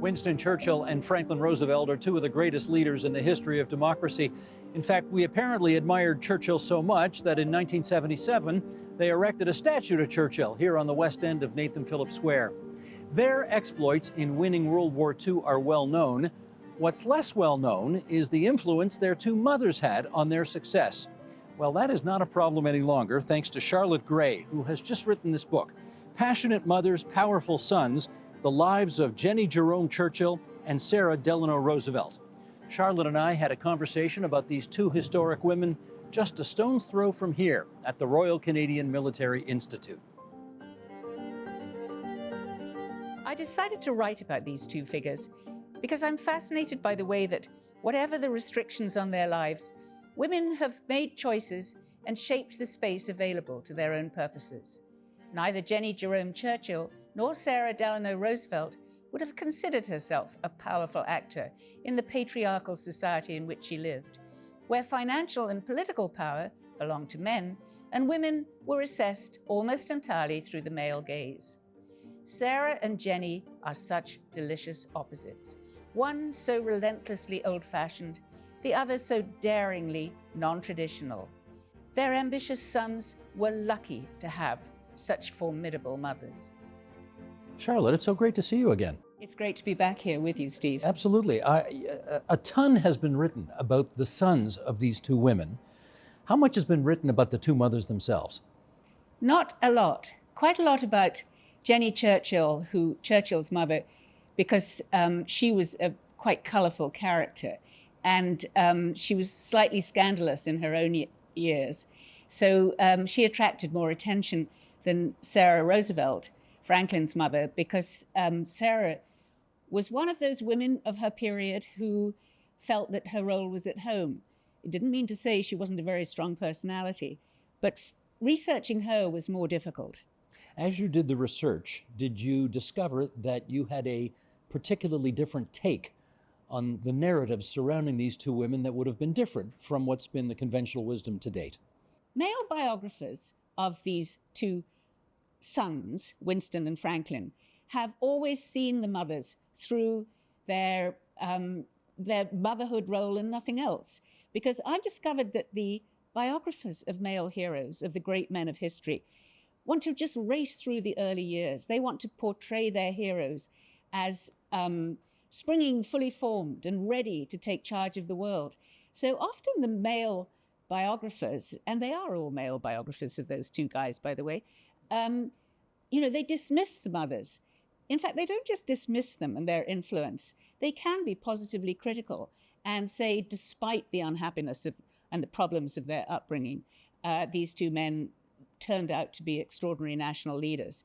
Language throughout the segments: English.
Winston Churchill and Franklin Roosevelt are two of the greatest leaders in the history of democracy. In fact, we apparently admired Churchill so much that in 1977, they erected a statue to Churchill here on the west end of Nathan Phillips Square. Their exploits in winning World War II are well known. What's less well known is the influence their two mothers had on their success. Well, that is not a problem any longer, thanks to Charlotte Gray, who has just written this book, Passionate Mothers, Powerful Sons, The Lives of Jennie Jerome Churchill and Sara Delano Roosevelt. Charlotte and I had a conversation about these two historic women just a stone's throw from here at the Royal Canadian Military Institute. I decided to write about these two figures because I'm fascinated by the way that, whatever the restrictions on their lives, women have made choices and shaped the space available to their own purposes. Neither Jennie Jerome Churchill nor Sara Delano Roosevelt would have considered herself a powerful actor in the patriarchal society in which she lived, where financial and political power belonged to men and women were assessed almost entirely through the male gaze. Sara and Jennie are such delicious opposites, one so relentlessly old-fashioned, the other so daringly non-traditional. Their ambitious sons were lucky to have such formidable mothers. Charlotte, it's so great to see you again. It's great to be back here with you, Steve. Absolutely. A ton has been written about the sons of these two women. How much has been written about the two mothers themselves? Not a lot. Quite a lot about Jennie Churchill, Churchill's mother, because she was a quite colourful character, and she was slightly scandalous in her own years. So she attracted more attention than Sara Roosevelt, Franklin's mother, because Sara was one of those women of her period who felt that her role was at home. It didn't mean to say she wasn't a very strong personality, but researching her was more difficult. As you did the research, did you discover that you had a particularly different take on the narrative surrounding these two women that would have been different from what's been the conventional wisdom to date? Male biographers of these two sons, Winston and Franklin, have always seen the mothers through their motherhood role and nothing else. Because I've discovered that the biographers of male heroes, of the great men of history, want to just race through the early years. They want to portray their heroes as springing fully formed and ready to take charge of the world. So often the male biographers, and they are all male biographers of those two guys, by the way, they dismiss the mothers. In fact, they don't just dismiss them and their influence. They can be positively critical and say, despite the unhappiness and the problems of their upbringing, these two men turned out to be extraordinary national leaders.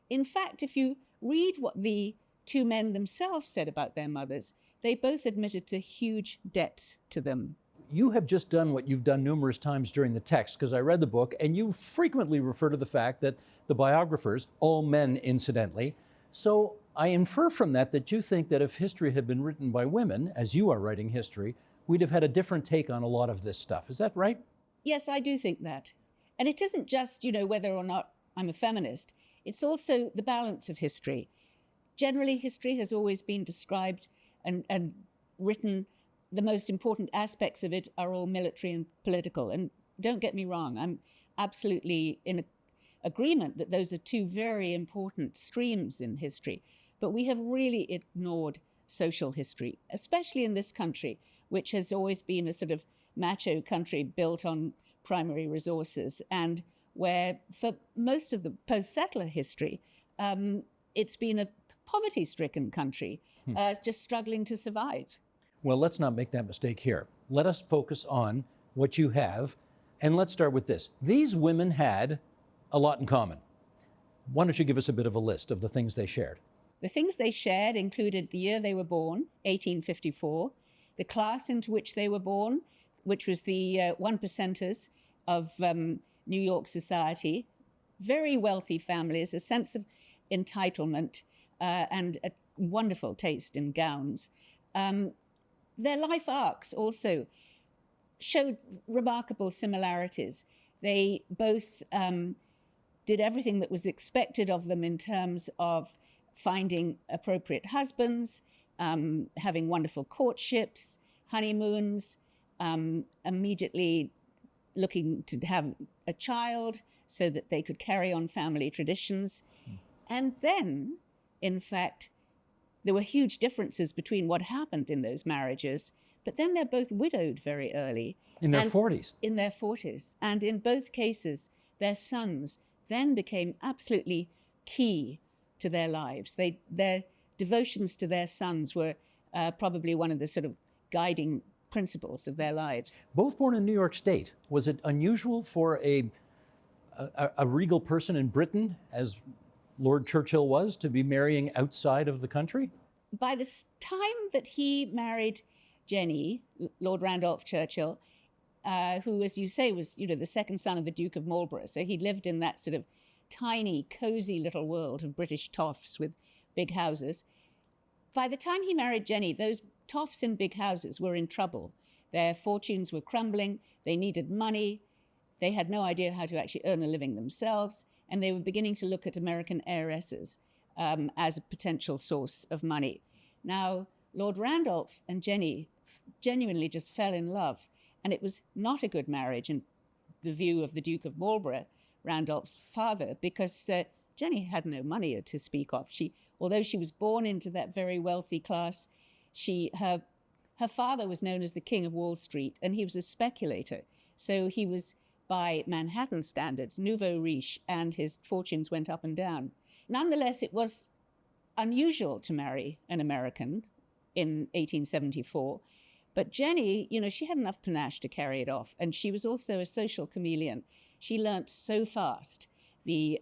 In fact, if you read what the two men themselves said about their mothers, they both admitted to huge debts to them. You have just done what you've done numerous times during the text, because I read the book, and you frequently refer to the fact that the biographers, all men incidentally, so I infer from that you think that if history had been written by women, as you are writing history, we'd have had a different take on a lot of this stuff. Is that right? Yes, I do think that. And it isn't just, whether or not I'm a feminist. It's also the balance of history. Generally, history has always been described and written. The most important aspects of it are all military and political. And don't get me wrong, I'm absolutely in agreement that those are two very important streams in history. But we have really ignored social history, especially in this country, which has always been a sort of macho country built on primary resources, and where for most of the post-settler history, it's been a poverty-stricken country, just struggling to survive. Well, let's not make that mistake here. Let us focus on what you have, and let's start with this. These women had a lot in common. Why don't you give us a bit of a list of the things they shared? The things they shared included the year they were born, 1854, the class into which they were born, which was the one percenters of New York society, very wealthy families, a sense of entitlement, and a wonderful taste in gowns. Their life arcs also showed remarkable similarities. They both did everything that was expected of them in terms of finding appropriate husbands having wonderful courtships, honeymoons, immediately looking to have a child so that they could carry on family traditions. And then, in fact, there were huge differences between what happened in those marriages, but then they're both widowed very early. In their 40s. In their 40s. And in both cases, their sons then became absolutely key to their lives. Their devotions to their sons were probably one of the sort of guiding principles of their lives. Both born in New York State. Was it unusual for a regal person in Britain, as Lord Churchill was, to be marrying outside of the country? By the time that he married Jennie, Lord Randolph Churchill, who, as you say, was, the second son of the Duke of Marlborough. So he lived in that sort of tiny, cozy little world of British toffs with big houses. By the time he married Jennie, those toffs in big houses were in trouble. Their fortunes were crumbling. They needed money. They had no idea how to actually earn a living themselves. And they were beginning to look at American heiresses as a potential source of money. Now, Lord Randolph and Jennie genuinely just fell in love. And it was not a good marriage in the view of the Duke of Marlborough, Randolph's father, because Jennie had no money to speak of. Although she was born into that very wealthy class, her father was known as the King of Wall Street, and he was a speculator. So he was, by Manhattan standards, nouveau riche, and his fortunes went up and down. Nonetheless, it was unusual to marry an American in 1874. But Jennie, she had enough panache to carry it off. And she was also a social chameleon. She learnt so fast the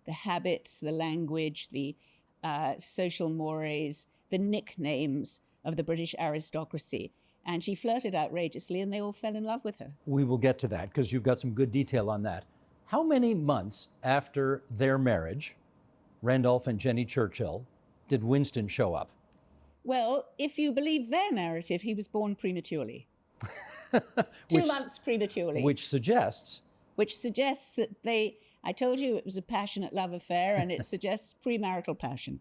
habits, the language, the social mores, the nicknames of the British aristocracy. And she flirted outrageously, and they all fell in love with her. We will get to that, because you've got some good detail on that. How many months after their marriage, Randolph and Jennie Churchill, did Winston show up? Well, if you believe their narrative, he was born prematurely. 2 months prematurely. Which suggests that I told you it was a passionate love affair, and it suggests premarital passion.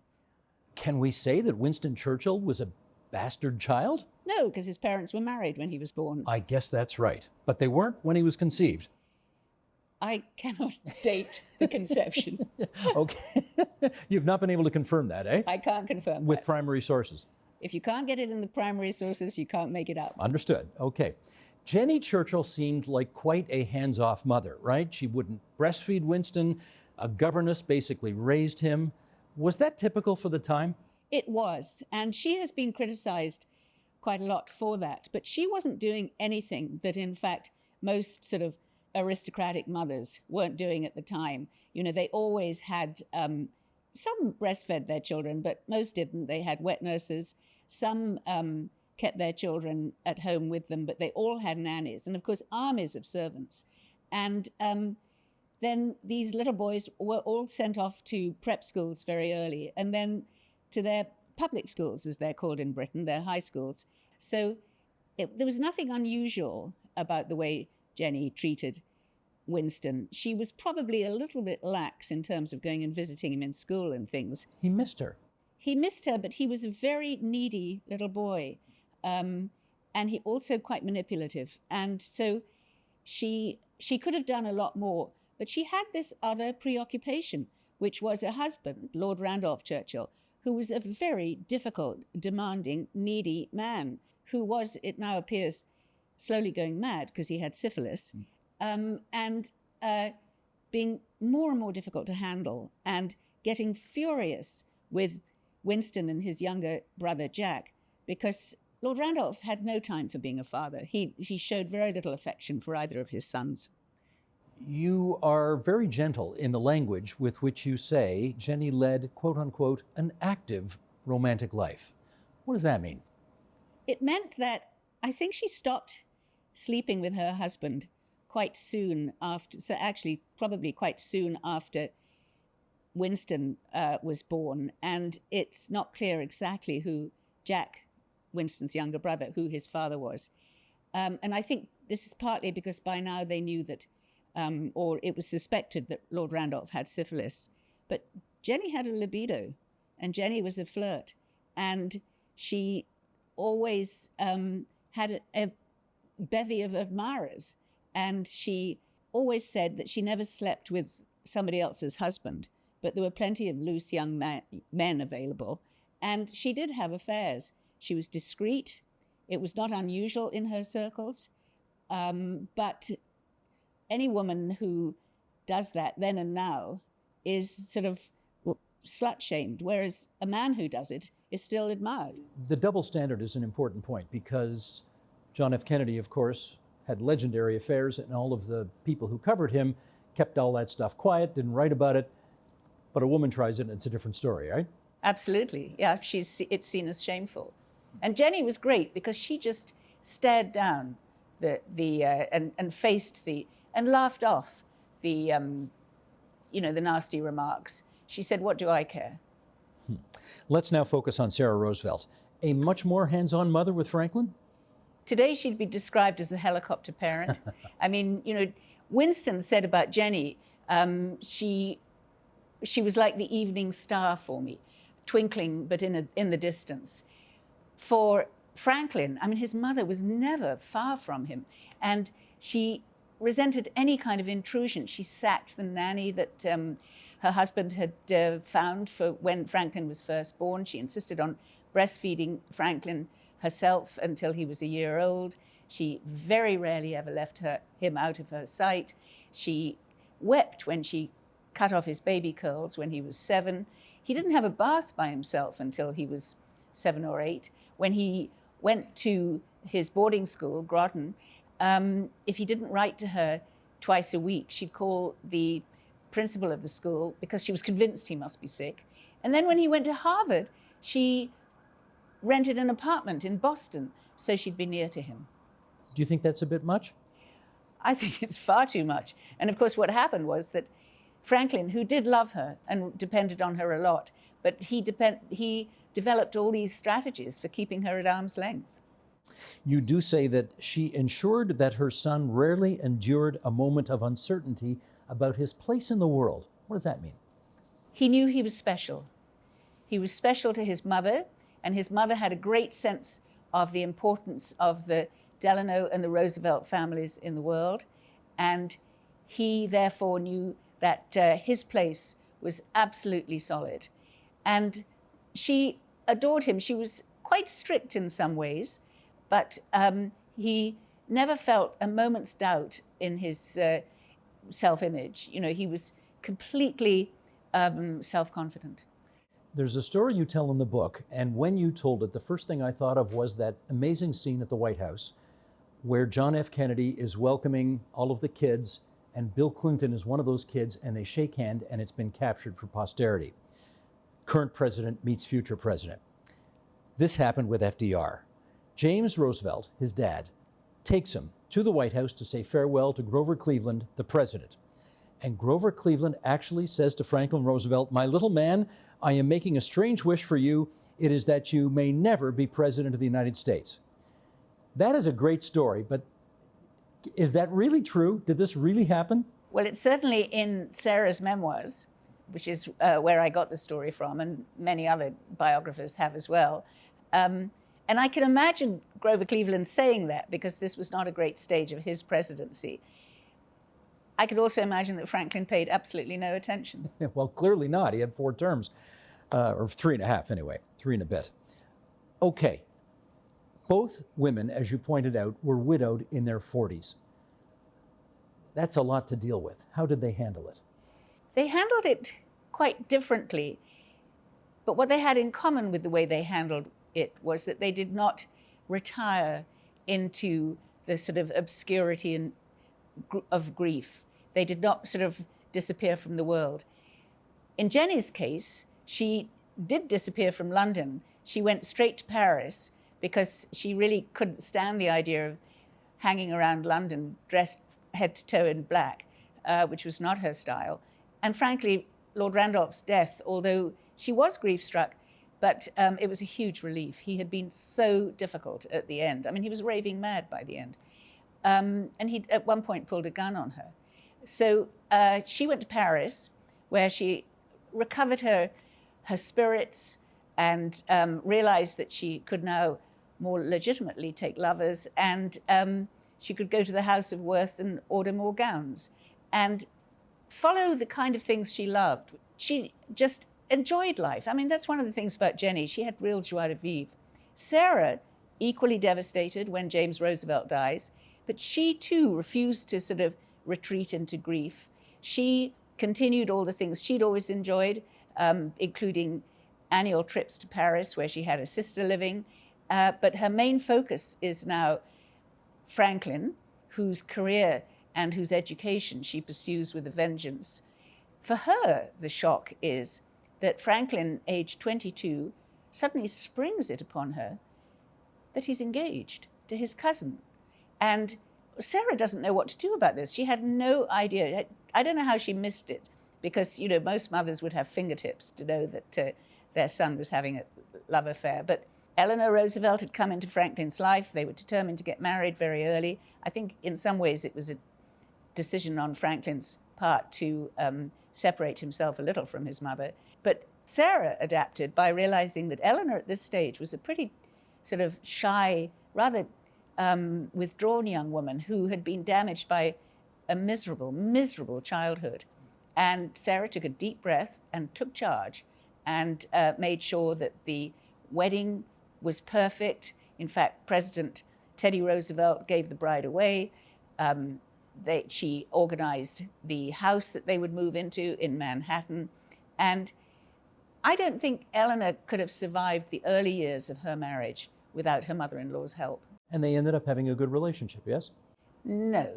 Can we say that Winston Churchill was a bastard child? No, because his parents were married when he was born. I guess that's right. But they weren't when he was conceived. I cannot date the conception. Okay. You've not been able to confirm that, eh? I can't confirm with that. Primary sources. If you can't get it in the primary sources, you can't make it up. Understood. Okay. Jennie Churchill seemed like quite a hands-off mother, right? She wouldn't breastfeed Winston. A governess basically raised him. Was that typical for the time? It was. And she has been criticized quite a lot for that. But she wasn't doing anything that, in fact, most sort of aristocratic mothers weren't doing at the time. They always had, some breastfed their children, but most didn't. They had wet nurses. Some kept their children at home with them, but they all had nannies. And of course, armies of servants. And then these little boys were all sent off to prep schools very early, and then to their public schools, as they're called in Britain, their high schools. So there was nothing unusual about the way Jennie treated Winston. She was probably a little bit lax in terms of going and visiting him in school and things. He missed her. He missed her, but he was a very needy little boy. And he also quite manipulative. And so she could have done a lot more, but she had this other preoccupation, which was a husband, Lord Randolph Churchill, who was a very difficult, demanding, needy man, who was, it now appears, slowly going mad because he had syphilis, and being more and more difficult to handle, and getting furious with Winston and his younger brother Jack, because Lord Randolph had no time for being a father. He showed very little affection for either of his sons. You are very gentle in the language with which you say Jennie led, quote unquote, an active romantic life. What does that mean? It meant that I think she stopped sleeping with her husband quite soon after, so actually probably quite soon after Winston was born. And it's not clear exactly who Jack, Winston's younger brother, who his father was. And I think this is partly because by now they knew that, or it was suspected that Lord Randolph had syphilis. But Jennie had a libido, and Jennie was a flirt. And she always had a bevy of admirers, and she always said that she never slept with somebody else's husband, but there were plenty of loose young men available, and she did have affairs. She was discreet. It was not unusual in her circles, but any woman who does that then and now is sort of slut-shamed, whereas a man who does it is still admired. The double standard is an important point, because John F. Kennedy, of course, had legendary affairs, and all of the people who covered him kept all that stuff quiet, didn't write about it. But a woman tries it, and it's a different story, right? Absolutely, yeah. It's seen as shameful. And Jennie was great because she just stared down and faced and laughed off the nasty remarks. She said, "What do I care?" Let's now focus on Sara Roosevelt, a much more hands-on mother with Franklin. Today, she'd be described as a helicopter parent. I mean, Winston said about Jennie, she was like the evening star for me, twinkling but in the distance. For Franklin, I mean, his mother was never far from him, and she resented any kind of intrusion. She sacked the nanny that her husband had found for when Franklin was first born. She insisted on breastfeeding Franklin herself until he was a year old. She very rarely ever left him out of her sight. She wept when she cut off his baby curls when he was 7. He didn't have a bath by himself until he was 7 or 8. When he went to his boarding school, Groton, if he didn't write to her twice a week, she'd call the principal of the school because she was convinced he must be sick. And then when he went to Harvard, she rented an apartment in Boston so she'd be near to him. Do you think that's a bit much? I think it's far too much. And of course, what happened was that Franklin, who did love her and depended on her a lot, but he developed all these strategies for keeping her at arm's length. You do say that she ensured that her son rarely endured a moment of uncertainty about his place in the world. What does that mean? He knew he was special. He was special to his mother, and his mother had a great sense of the importance of the Delano and the Roosevelt families in the world, and he therefore knew that his place was absolutely solid. And she adored him. She was quite strict in some ways, but he never felt a moment's doubt in his self-image. He was completely self-confident. There's a story you tell in the book, and when you told it, the first thing I thought of was that amazing scene at the White House where John F. Kennedy is welcoming all of the kids, and Bill Clinton is one of those kids, and they shake hands, and it's been captured for posterity. Current president meets future president. This happened with FDR. James Roosevelt, his dad, takes him to the White House to say farewell to Grover Cleveland, the president. And Grover Cleveland actually says to Franklin Roosevelt, "My little man, I am making a strange wish for you. It is that you may never be president of the United States." That is a great story, but is that really true? Did this really happen? Well, it's certainly in Sara's memoirs, which is where I got the story from, and many other biographers have as well. And I can imagine Grover Cleveland saying that because this was not a great stage of his presidency. I could also imagine that Franklin paid absolutely no attention. Well, clearly not. He had 4 terms, or 3.5 anyway, 3 and a bit. Okay. Both women, as you pointed out, were widowed in their 40s. That's a lot to deal with. How did they handle it? They handled it quite differently, but what they had in common with the way they handled it was that they did not retire into the sort of obscurity of grief. They did not sort of disappear from the world. In Jennie's case, she did disappear from London. She went straight to Paris because she really couldn't stand the idea of hanging around London dressed head to toe in black, which was not her style. And frankly, Lord Randolph's death, although she was grief-struck, but it was a huge relief. He had been so difficult at the end. I mean, he was raving mad by the end. And he, at one point, pulled a gun on her. So she went to Paris, where she recovered her spirits, and realized that she could now more legitimately take lovers, and she could go to the House of Worth and order more gowns and follow the kind of things she loved. She just enjoyed life. I mean, that's one of the things about Jennie. She had real joie de vivre. Sarah, equally devastated when James Roosevelt dies, but she too refused to sort of retreat into grief. She continued all the things she'd always enjoyed, including annual trips to Paris, where she had a sister living. But her main focus is now Franklin, whose career and whose education she pursues with a vengeance. For her, the shock is that Franklin, aged 22, suddenly springs it upon her that he's engaged to his cousin. And Sarah doesn't know what to do about this. She had no idea. I don't know how she missed it, because, most mothers would have fingertips to know that their son was having a love affair. But Eleanor Roosevelt had come into Franklin's life. They were determined to get married very early. I think in some ways it was a decision on Franklin's part to separate himself a little from his mother. But Sarah adapted by realizing that Eleanor at this stage was a pretty sort of shy, rather withdrawn young woman who had been damaged by a miserable, miserable childhood. And Sarah took a deep breath and took charge and made sure that the wedding was perfect. In fact, President Teddy Roosevelt gave the bride away. She organized the house that they would move into in Manhattan. And I don't think Eleanor could have survived the early years of her marriage without her mother-in-law's help. And they ended up having a good relationship, yes? No.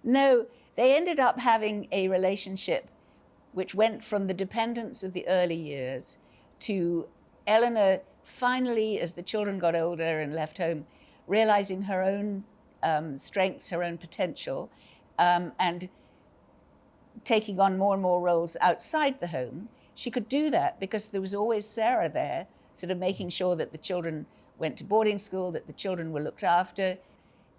No, they ended up having a relationship which went from the dependence of the early years to Eleanor finally, as the children got older and left home, realizing her own strengths, her own potential, and taking on more and more roles outside the home. She could do that because there was always Sarah there, sort of making sure that the children went to boarding school, that the children were looked after.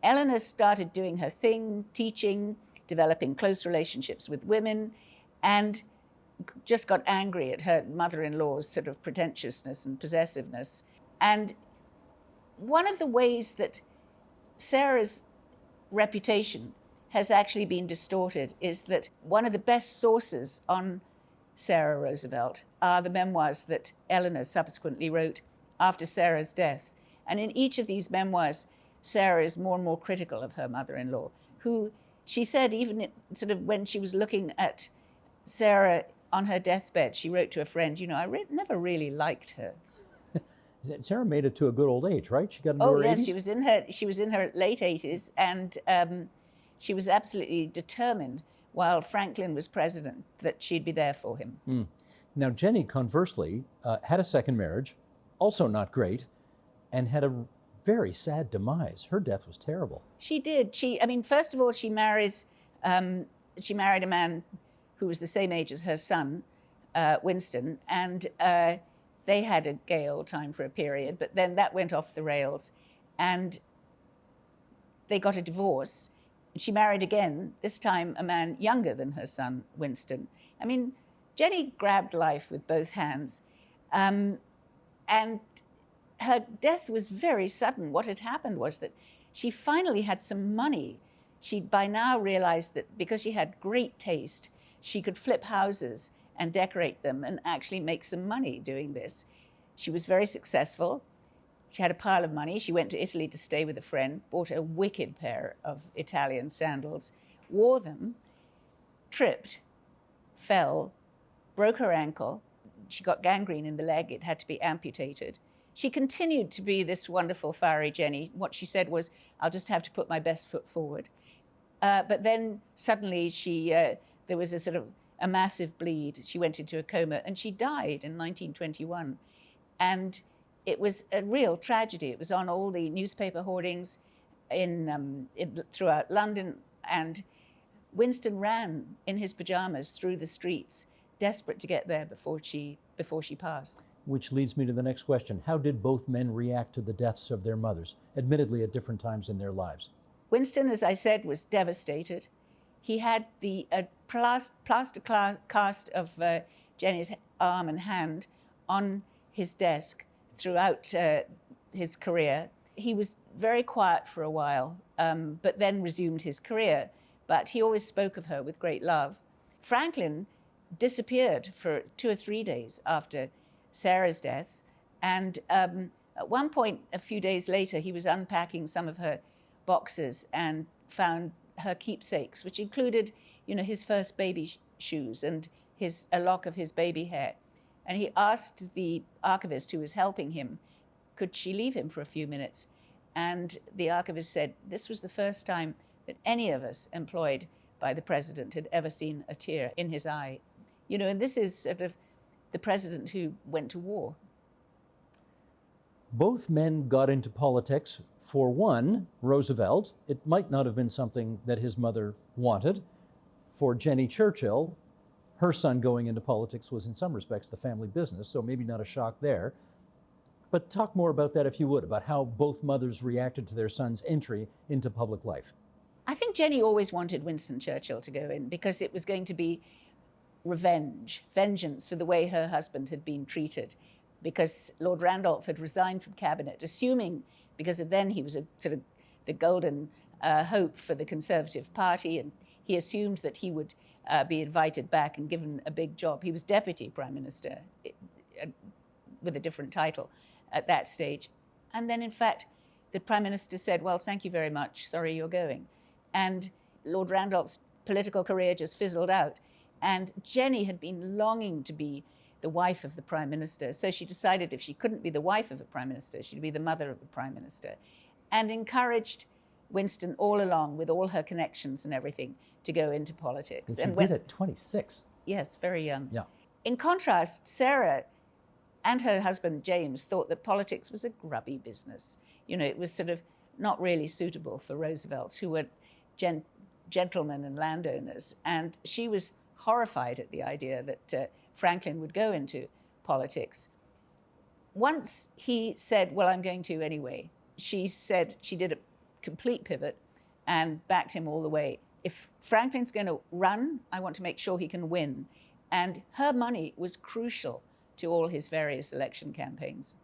Eleanor started doing her thing, teaching, developing close relationships with women, and just got angry at her mother-in-law's sort of pretentiousness and possessiveness. And one of the ways that Sarah's reputation has actually been distorted is that one of the best sources on Sara Roosevelt are the memoirs that Eleanor subsequently wrote after Sarah's death. And in each of these memoirs, Sarah is more and more critical of her mother-in-law, who she said even sort of when she was looking at Sarah on her deathbed, she wrote to a friend, I never really liked her. Sarah made it to a good old age, right? She got into her 80s? Oh, yes, she was in her late 80s, and she was absolutely determined while Franklin was president that she'd be there for him. Mm. Now, Jennie, conversely, had a second marriage, also not great, and had a very sad demise. Her death was terrible. She did. First of all, she married a man who was the same age as her son, Winston, and they had a gay old time for a period, but then that went off the rails, and they got a divorce. She married again, this time a man younger than her son, Winston. Jennie grabbed life with both hands, and her death was very sudden. What had happened was that she finally had some money. She'd by now realized that because she had great taste, she could flip houses and decorate them and actually make some money doing this. She was very successful. She had a pile of money. She went to Italy to stay with a friend, bought a wicked pair of Italian sandals, wore them, tripped, fell, broke her ankle. She got gangrene in the leg. It had to be amputated. She continued to be this wonderful, fiery Jennie. What she said was, I'll just have to put my best foot forward. But then suddenly there was a massive bleed. She went into a coma and she died in 1921. And it was a real tragedy. It was on all the newspaper hoardings throughout London. And Winston ran in his pajamas through the streets, desperate to get there before she passed. Which leads me to the next question. How did both men react to the deaths of their mothers, admittedly at different times in their lives? Winston, as I said, was devastated. He had the plaster cast of Jennie's arm and hand on his desk throughout his career. He was very quiet for a while, but then resumed his career. But he always spoke of her with great love. Franklin disappeared for 2 or 3 days after Sarah's death. And at one point, a few days later, he was unpacking some of her boxes and found her keepsakes, which included, his first baby shoes and a lock of his baby hair. And he asked the archivist who was helping him, could she leave him for a few minutes? And the archivist said, this was the first time that any of us employed by the president had ever seen a tear in his eye. And this is sort of the president who went to war. Both men got into politics. For one, Roosevelt, it might not have been something that his mother wanted. For Jennie Churchill, her son going into politics was in some respects the family business, so maybe not a shock there. But talk more about that, if you would, about how both mothers reacted to their son's entry into public life. I think Jennie always wanted Winston Churchill to go in because it was going to be vengeance for the way her husband had been treated, because Lord Randolph had resigned from cabinet, assuming, because then he was sort of the golden hope for the Conservative Party, and he assumed that he would be invited back and given a big job. He was Deputy Prime Minister with a different title at that stage. And then, in fact, the Prime Minister said, well, thank you very much, sorry you're going. And Lord Randolph's political career just fizzled out. And Jennie had been longing to be the wife of the Prime Minister. So she decided if she couldn't be the wife of the Prime Minister, she'd be the mother of the Prime Minister, and encouraged Winston all along, with all her connections and everything, to go into politics. Which and did at 26. Yes, very young. Yeah. In contrast, Sarah and her husband James thought that politics was a grubby business. It was sort of not really suitable for Roosevelts, who were gentlemen and landowners. And she was horrified at the idea that Franklin would go into politics. Once he said, well, I'm going to anyway, she said she did a complete pivot and backed him all the way. If Franklin's going to run, I want to make sure he can win. And her money was crucial to all his various election campaigns.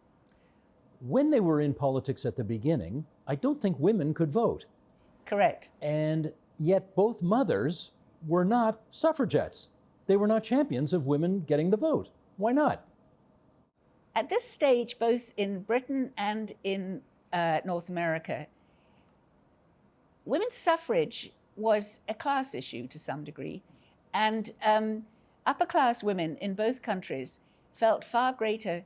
When they were in politics at the beginning, I don't think women could vote. Correct. And yet both mothers were not suffragettes. They were not champions of women getting the vote. Why not? At this stage, both in Britain and in North America, women's suffrage was a class issue to some degree. And upper-class women in both countries felt far greater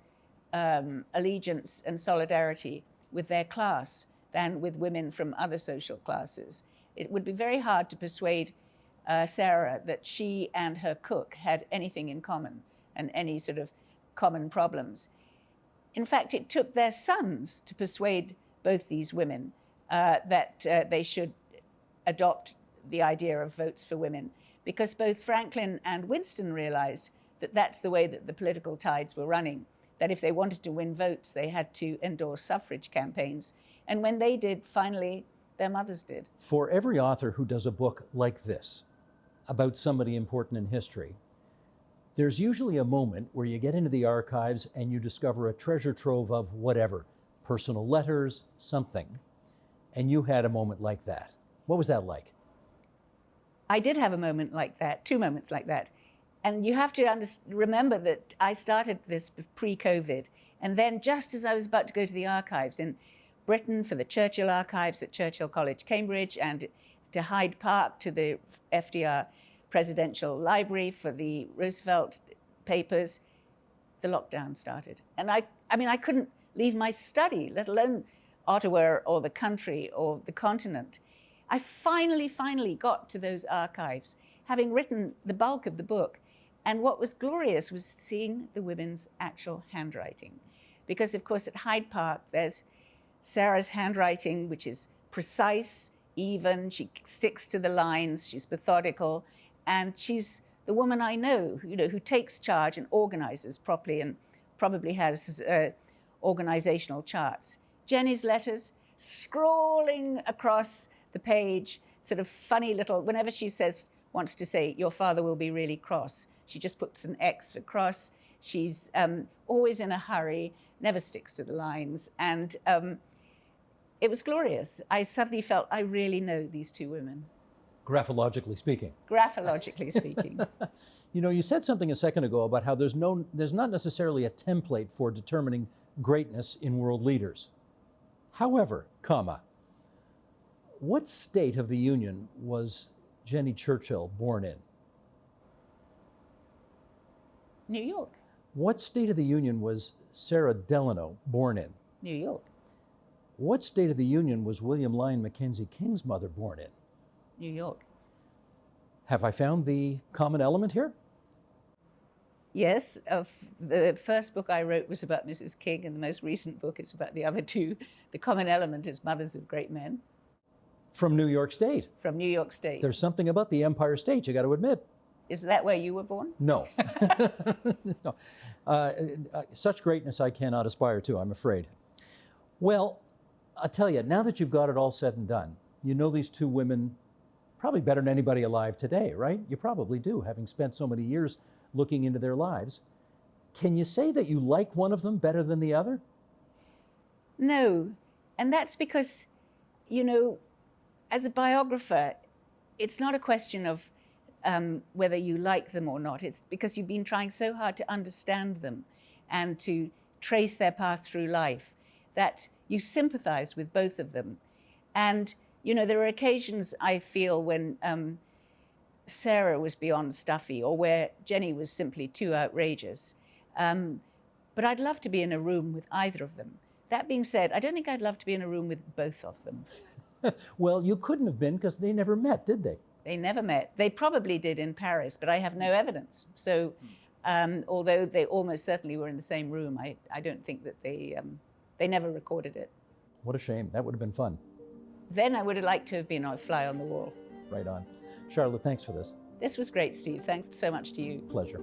allegiance and solidarity with their class than with women from other social classes. It would be very hard to persuade Sarah that she and her cook had anything in common and any sort of common problems. In fact, it took their sons to persuade both these women that they should adopt the idea of votes for women, because both Franklin and Winston realized that that's the way that the political tides were running, that if they wanted to win votes, they had to endorse suffrage campaigns. And when they did, finally, their mothers did. For every author who does a book like this about somebody important in history, there's usually a moment where you get into the archives and you discover a treasure trove of whatever, personal letters, something. And you had a moment like that. What was that like? I did have a moment like that, 2 moments like that. And you have to remember that I started this pre-COVID. And then just as I was about to go to the archives in Britain for the Churchill archives at Churchill College, Cambridge, and to Hyde Park to the FDR Presidential Library for the Roosevelt papers, the lockdown started. And I couldn't leave my study, let alone Ottawa or the country or the continent. I finally got to those archives, having written the bulk of the book. And what was glorious was seeing the women's actual handwriting. Because, of course, at Hyde Park, there's Sarah's handwriting, which is precise, even. She sticks to the lines. She's methodical. And she's the woman I know, who takes charge and organizes properly and probably has organizational charts. Jennie's letters, scrawling across the page, sort of funny little, whenever she wants to say, your father will be really cross, she just puts an X for cross. She's always in a hurry, never sticks to the lines. And it was glorious. I suddenly felt I really know these two women. Graphologically speaking. Graphologically speaking. You know, you said something a second ago about how there's not necessarily a template for determining greatness in world leaders. However, what state of the Union was Jennie Churchill born in? New York. What state of the Union was Sara Delano born in? New York. What state of the Union was William Lyon Mackenzie King's mother born in? New York. Have I found the common element here? Yes, the first book I wrote was about Mrs. King, and the most recent book is about the other two. The common element is mothers of great men. From New York State. From New York State. There's something about the Empire State, you got to admit. Is that where you were born? No. No. Such greatness I cannot aspire to, I'm afraid. Well, I'll tell you, now that you've got it all said and done, you know these two women probably better than anybody alive today, right? You probably do, having spent so many years looking into their lives. Can you say that you like one of them better than the other? No, and that's because, you know, as a biographer, it's not a question of whether you like them or not. It's because you've been trying so hard to understand them and to trace their path through life that you sympathize with both of them. And, you know, there are occasions I feel when Sara was beyond stuffy or where Jennie was simply too outrageous. But I'd love to be in a room with either of them. That being said, I don't think I'd love to be in a room with both of them. Well, you couldn't have been because they never met, did they? They never met. They probably did in Paris, but I have no evidence. So although they almost certainly were in the same room, I don't think that they never recorded it. What a shame. That would have been fun. Then I would have liked to have been a fly on the wall. Right on. Charlotte, thanks for this. This was great, Steve. Thanks so much to you. Pleasure.